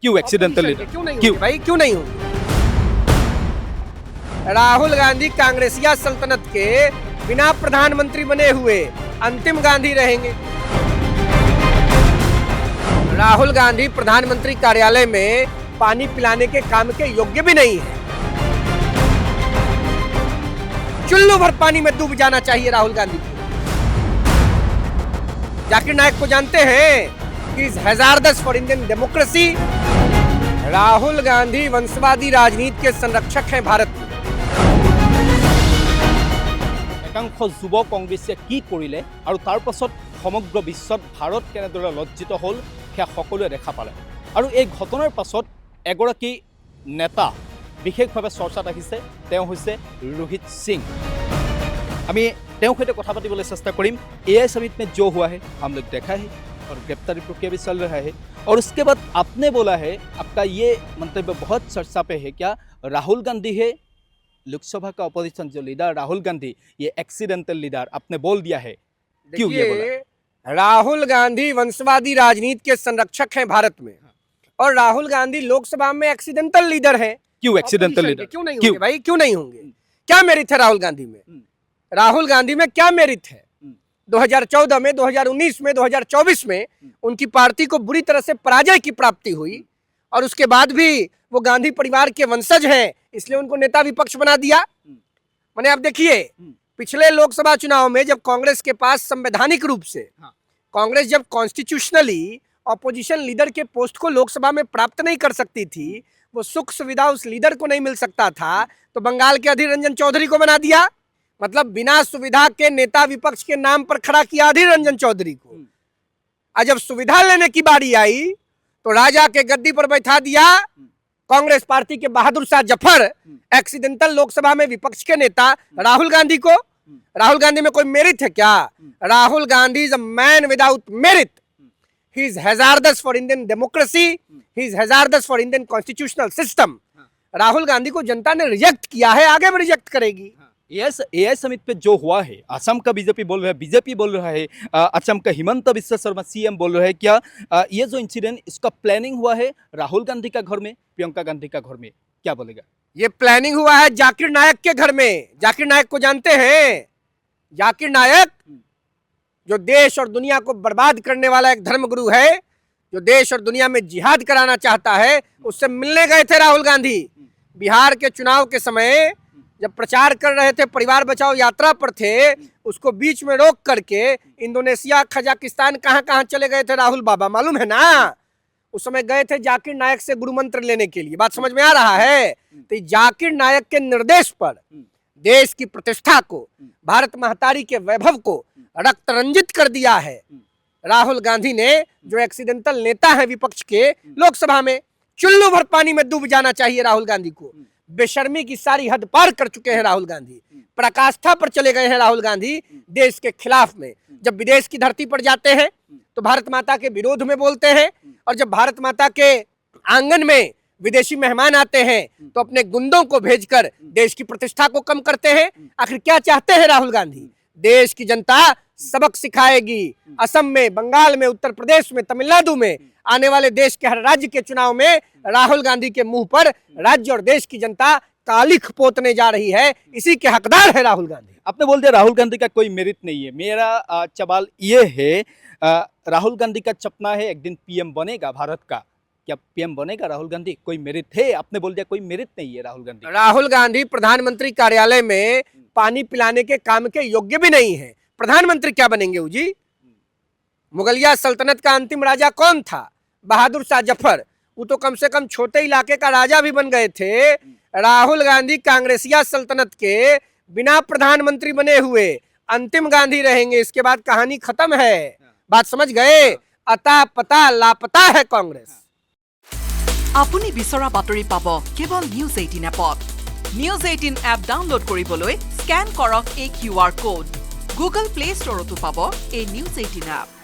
क्यों एक्सीडेंटली? क्यों नहीं क्यों? होंगे भाई, क्यों नहीं होंगे? राहुल गांधी कांग्रेसिया सल्तनत के बिना प्रधानमंत्री बने हुए अंतिम गांधी रहेंगे। राहुल गांधी प्रधानमंत्री कार्यालय में पानी पिलाने के काम के योग्य भी नहीं है। चुल्लू भर पानी में डूब जाना चाहिए राहुल गांधी को। जाकिर नायक को जानते हैं कि is hazardous for Indian democracy. Rahul Gandhi वंशवादी राजनीति के संरक्षक हैं भारत में। একাংশ যুৱ কংগ্ৰেছে কি কৰিলে আৰু তাৰ পাছত সমগ্ৰ বিশ্বত ভাৰত কেনেদৰে লজ্জিত হ'ল সেয়া সকলোৱে দেখা পালে। আৰু এই ঘটনাৰ পাছত এগৰাকী নেতা বিশেষভাৱে চৰ্চাত আহিছে, তেওঁ হৈছে रोहित सिंह। আমি তেওঁৰ সৈতে কথা পাতিবলৈ চেষ্টা কৰিম। एआई समिट में जो हुआ है हम लोग देखा है और गिरफ्तारी प्रक्रिया भी चल रहा है। और उसके बाद आपने बोला है, आपका ये मंतव्य बहुत चर्चा पे है, क्या राहुल गांधी है लोकसभा का अपोजिशन जो लीडर राहुल गांधी, ये एक्सीडेंटल लीडर आपने बोल दिया है, क्यों ये बोला? राहुल गांधी वंशवादी राजनीति के संरक्षक हैं भारत में, और राहुल गांधी लोकसभा में एक्सीडेंटल लीडर हैं। क्यों एक्सीडेंटल लीडर? क्यों नहीं होंगे भाई, क्यों नहीं होंगे? क्या मेरिट है राहुल गांधी में? राहुल गांधी में क्या मेरिट है? 2014 में, 2019 में, 2024 में उनकी पार्टी को बुरी तरह से पराजय की प्राप्ति हुई, और उसके बाद भी वो गांधी परिवार के वंशज हैं, इसलिए उनको नेता विपक्ष बना दिया। मैंने आप देखिए, पिछले लोकसभा चुनाव में जब कांग्रेस के पास संवैधानिक रूप से कांग्रेस जब कॉन्स्टिट्यूशनली ऑपोजिशन लीडर के पोस्ट को लोकसभा में प्राप्त नहीं कर सकती थी, वो सुख सुविधा उस लीडर को नहीं मिल सकता था, तो बंगाल के अधीर रंजन चौधरी को बना दिया। मतलब बिना सुविधा के नेता विपक्ष के नाम पर खड़ा किया अधीर रंजन चौधरी को। और जब सुविधा लेने की बारी आई तो राजा के गद्दी पर बैठा दिया कांग्रेस पार्टी के बहादुर शाह जफर, एक्सीडेंटल लोकसभा में विपक्ष के नेता राहुल गांधी को। राहुल गांधी में कोई मेरिट है क्या? Rahul Gandhi is a man without merit. He is hazardous for Indian democracy, he is hazardous for Indian constitutional system. Rahul Gandhi को जनता ने रिजेक्ट किया है, आगे भी रिजेक्ट करेगी। एआई समिट पे जो हुआ है, असम का बीजेपी बोल रहा है, बीजेपी बोल रहा है, असम का हिमंत बिस्वा शर्मा सीएम बोल रहे हैं, क्या ये जो इंसिडेंट इसका प्लानिंग हुआ है राहुल गांधी का घर में, प्रियंका गांधी का घर में, क्या बोलेगा? ये प्लानिंग हुआ है जाकिर नायक के घर में। जाकिर नायक को जानते हैं? जाकिर नायक जो देश और दुनिया को बर्बाद करने वाला एक धर्मगुरु है, जो देश और दुनिया में जिहाद कराना चाहता है, उससे मिलने गए थे राहुल गांधी। बिहार के चुनाव के समय जब प्रचार कर रहे थे, परिवार बचाओ यात्रा पर थे, उसको बीच में रोक करके इंडोनेशिया, कजाकिस्तान, कहां कहां चले गए थे राहुल बाबा, मालूम है ना? उस समय गए थे जाकिर नायक से गुरु मंत्र लेने के लिए। बात समझ में आ रहा है? तो जाकिर नायक के निर्देश पर देश की प्रतिष्ठा को, भारत महतारी के वैभव को रक्त रंजित कर दिया है राहुल गांधी ने, जो एक्सीडेंटल नेता है विपक्ष के। लोकसभा में चुल्लू भर पानी में डूब जाना चाहिए राहुल गांधी को। बेशर्मी की सारी हद पार कर चुके हैं राहुल गांधी। पराकाष्ठा पर चले गए हैं राहुल गांधी देश के खिलाफ में। जब विदेश की धरती पर जाते हैं तो भारत माता के विरोध में बोलते हैं, और जब भारत माता के आंगन में विदेशी मेहमान आते हैं तो अपने गुंडों को भेजकर देश की प्रतिष्ठा को कम करते हैं। आखिर क्या चाहते हैं राहुल गांधी? देश की जनता सबक सिखाएगी। असम में, बंगाल में, उत्तर प्रदेश में, तमिलनाडु में आने वाले देश के हर राज्य के चुनाव में राहुल गांधी के मुंह पर राज्य और देश की जनता कालिख पोतने जा रही है। इसी के हकदार है राहुल गांधी। आपने बोल दिया राहुल गांधी का कोई मेरिट नहीं है। मेरा सवाल ये है, राहुल गांधी का सपना है एक दिन पीएम बनेगा भारत का, क्या पीएम बनेगा राहुल गांधी? कोई मेरिट है? आपने बोल दिया कोई मेरिट नहीं है राहुल गांधी। राहुल गांधी प्रधानमंत्री कार्यालय में पानी पिलाने के काम के योग्य भी नहीं है। प्रधानमंत्री क्या बनेंगे जी? मुगलिया सल्तनत का अंतिम राजा कौन था? बहादुर शाह जफर। वो तो कम से कम छोटे इलाके का राजा भी बन गए थे। राहुल गांधी कांग्रेसिया सल्तनत के बिना प्रधानमंत्री बने हुए अंतिम गांधी रहेंगे। इसके बाद कहानी खत्म है। बात समझ गए? अता पता लापता है कांग्रेस। আপুনি বিচৰা বাতৰি পাব কেৱল নিউজ 18 এপত। নিউজ 18 এপ ডাউনলোড কৰিবলৈ স্ক্যান কৰক এই QR কোড। গুগল প্লে ষ্টৰতো পাব এই নিউজ 18 এপ।